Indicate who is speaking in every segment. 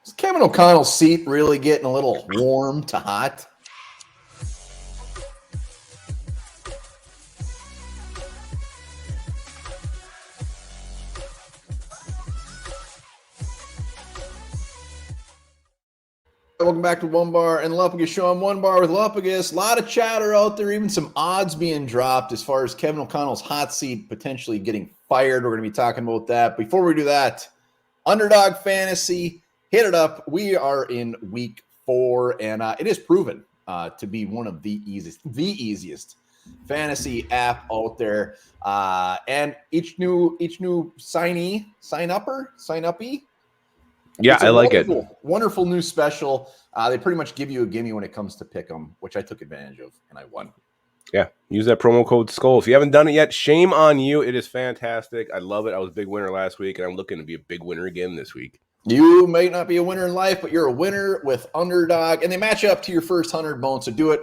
Speaker 1: Is Kevin O'Connell's seat really getting a little warm to hot? Welcome back to Onebar and Lupagus Show. I'm Onebar with Lupagus. A lot of chatter out there, even some odds being dropped as far as Kevin O'Connell's hot seat potentially getting fired. We're going to be talking about that. Before we do that, Underdog Fantasy, hit it up. We are in week 4, and it is proven to be one of the easiest fantasy app out there. And each new sign-uppy.
Speaker 2: Yeah, I like it.
Speaker 1: Wonderful new special. They pretty much give you a gimme when it comes to pick 'em, which I took advantage of, and I won.
Speaker 2: Yeah, use that promo code SKULL. If you haven't done it yet, shame on you. It is fantastic. I love it. I was a big winner last week, and I'm looking to be a big winner again this week.
Speaker 1: You may not be a winner in life, but you're a winner with Underdog, and they match up to your first 100 bones. So do it.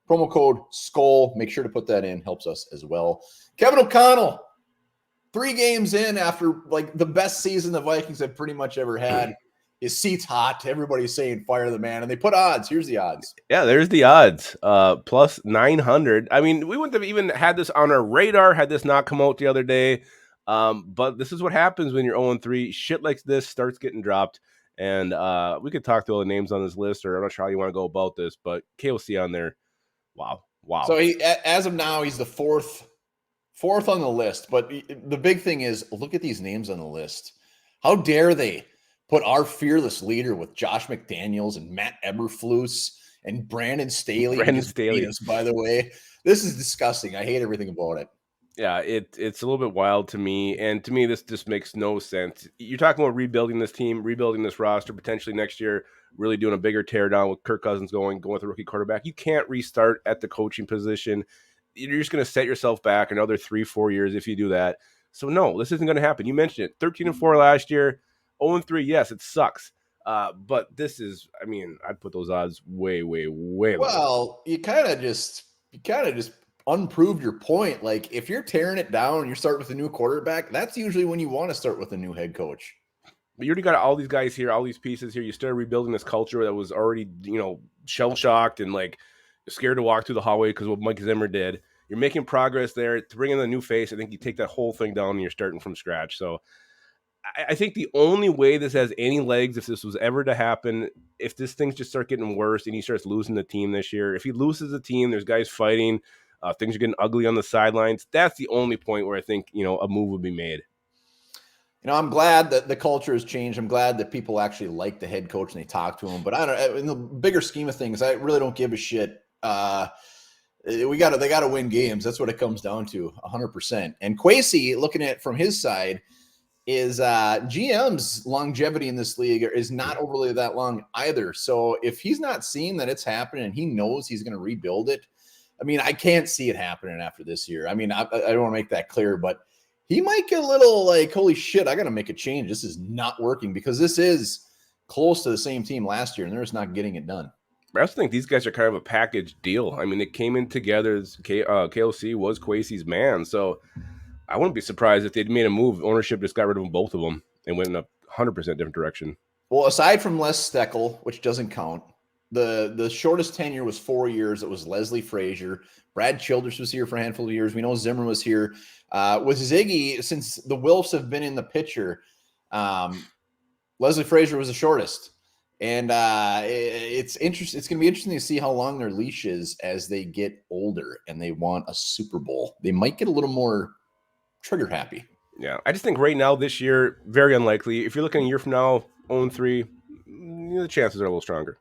Speaker 1: Promo code SKULL. Make sure to put that in. Helps us as well. Kevin O'Connell, 3 games in after like the best season the Vikings have pretty much ever had. His seat's hot. Everybody's saying fire the man, and they put odds. Here's the odds.
Speaker 2: Yeah, there's the odds. Plus 900. I mean, we wouldn't have even had this on our radar had this not come out the other day. But this is what happens when you're 0-3. Shit like this starts getting dropped. And we could talk to all the names on this list, or I'm not sure how you want to go about this, but KOC on there. Wow.
Speaker 1: So as of now, he's the fourth on the list. But the big thing is, look at these names on the list. How dare they put our fearless leader with Josh McDaniels and Matt Eberflus and Brandon Staley. By the way, this is disgusting. I hate everything about it.
Speaker 2: Yeah, it's a little bit wild to me. And to me, this just makes no sense. You're talking about rebuilding this team, rebuilding this roster, potentially next year, really doing a bigger teardown with Kirk Cousins going with a rookie quarterback. You can't restart at the coaching position. You're just going to set yourself back another 3-4 years if you do that. So, no, this isn't going to happen. You mentioned it. 13-4 last year. 0-3, yes, it sucks. But this is, I mean, I'd put those odds way lower.
Speaker 1: Well, you kind of just unproved your point. Like, if you're tearing it down and you start with a new quarterback, that's usually when you want to start with a new head coach.
Speaker 2: But you already got all these guys here, all these pieces here. You started rebuilding this culture that was already, shell-shocked and, like, scared to walk through the hallway because of what Mike Zimmer did. You're making progress there. To bring in a new face, I think you take that whole thing down and you're starting from scratch. So I think the only way this has any legs, if this was ever to happen, if this things just start getting worse and he starts losing the team this year, if he loses the team, there's guys fighting, things are getting ugly on the sidelines. That's the only point where I think, a move would be made.
Speaker 1: I'm glad that the culture has changed. I'm glad that people actually like the head coach and they talk to him. But I don't. In the bigger scheme of things, I really don't give a shit. They got to win games. That's what it comes down to, 100%. And Kwesi, looking at it from his side, is GM's longevity in this league is not overly that long either. So if he's not seeing that it's happening and he knows he's going to rebuild it, I mean, I can't see it happening after this year. I mean, I don't want to make that clear, but he might get a little like, holy shit, I got to make a change. This is not working, because this is close to the same team last year and they're just not getting it done.
Speaker 2: I also think these guys are kind of a package deal. I mean, they came in together. KOC was Kwesi's man. So I wouldn't be surprised if they'd made a move. Ownership just got rid of both of them and went in a 100% different direction.
Speaker 1: Well, aside from Les Steckel, which doesn't count, the shortest tenure was 4 years. It was Leslie Frazier. Brad Childress was here for a handful of years. We know Zimmer was here. With Ziggy, since the Wilfs have been in the picture, Leslie Frazier was the shortest. And it's interesting. It's going to be interesting to see how long their leash is as they get older and they want a Super Bowl. They might get a little more trigger happy.
Speaker 2: Yeah, I just think right now, this year, very unlikely. If you're looking a year from now, 0-3, the chances are a little stronger.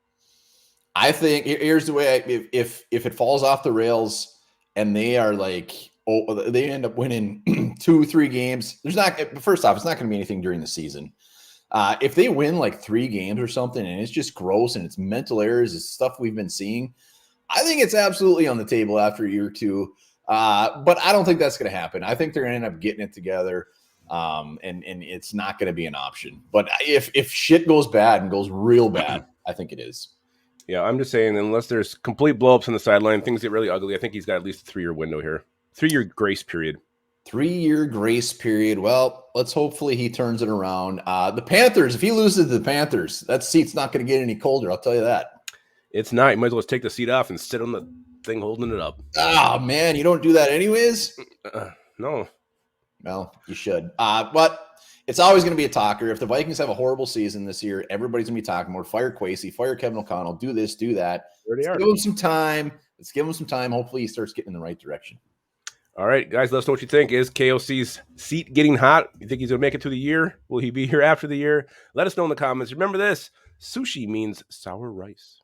Speaker 1: I think here's the way. If it falls off the rails and they are like, they end up winning 2-3 games, first off, it's not going to be anything during the season. If they win like 3 games or something and it's just gross and it's mental errors, it's stuff we've been seeing, I think it's absolutely on the table after a year or two. But I don't think that's going to happen. I think they're going to end up getting it together, and it's not going to be an option. But if shit goes bad and goes real bad, I think it is.
Speaker 2: Yeah, I'm just saying, unless there's complete blowups on the sideline, things get really ugly. I think he's got at least a 3-year window here, 3-year grace period.
Speaker 1: 3-year grace period. Well, let's hopefully he turns it around. The Panthers, if he loses to the Panthers, that seat's not going to get any colder. I'll tell you that.
Speaker 2: It's not. You might as well just take the seat off and sit on the thing holding it up.
Speaker 1: Oh, man, you don't do that anyways?
Speaker 2: No.
Speaker 1: Well, you should. But it's always going to be a talker. If the Vikings have a horrible season this year, everybody's going to be talking more. Fire Kwesi, fire Kevin O'Connell, do this, do that. Let's give him some time. Let's give him some time. Hopefully he starts getting in the right direction.
Speaker 2: All right, guys, let us know what you think. Is KOC's seat getting hot? You think he's going to make it through the year? Will he be here after the year? Let us know in the comments. Remember this, sushi means sour rice.